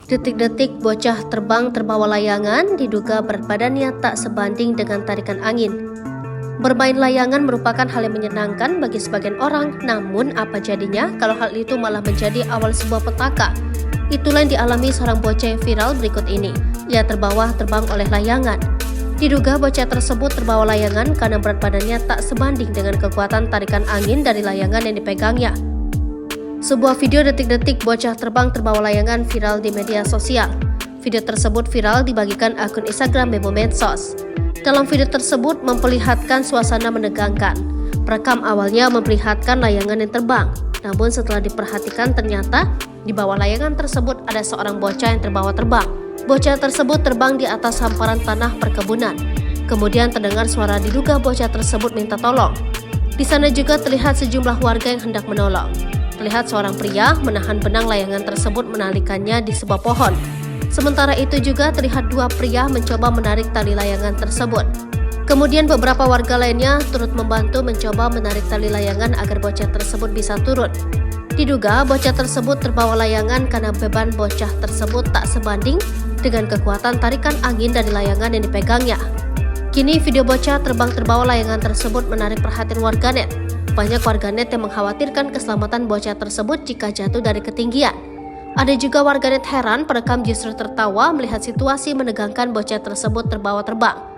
Detik-detik bocah terbang terbawa layangan diduga berat badannya tak sebanding dengan tarikan angin. Bermain layangan merupakan hal yang menyenangkan bagi sebagian orang, namun apa jadinya kalau hal itu malah menjadi awal sebuah petaka? Itulah yang dialami seorang bocah yang viral berikut ini. Ia terbawa terbang oleh layangan. Diduga bocah tersebut terbawa layangan karena berat badannya tak sebanding dengan kekuatan tarikan angin dari layangan yang dipegangnya. Sebuah video detik-detik bocah terbang terbawa layangan viral di media sosial. Video tersebut viral dibagikan akun Instagram Memo Medsos. Dalam video tersebut memperlihatkan suasana menegangkan. Perekam awalnya memperlihatkan layangan yang terbang. Namun setelah diperhatikan ternyata di bawah layangan tersebut ada seorang bocah yang terbawa terbang. Bocah tersebut terbang di atas hamparan tanah perkebunan. Kemudian terdengar suara diduga bocah tersebut minta tolong. Di sana juga terlihat sejumlah warga yang hendak menolong. Terlihat seorang pria menahan benang layangan tersebut menalikannya di sebuah pohon. Sementara itu juga terlihat dua pria mencoba menarik tali layangan tersebut. Kemudian beberapa warga lainnya turut membantu mencoba menarik tali layangan agar bocah tersebut bisa turun. Diduga bocah tersebut terbawa layangan karena beban bocah tersebut tak sebanding dengan kekuatan tarikan angin dari layangan yang dipegangnya. Kini video bocah terbang terbawa layangan tersebut menarik perhatian warganet. Banyak warganet yang mengkhawatirkan keselamatan bocah tersebut jika jatuh dari ketinggian. Ada juga warganet heran perekam justru tertawa melihat situasi menegangkan bocah tersebut terbawa terbang.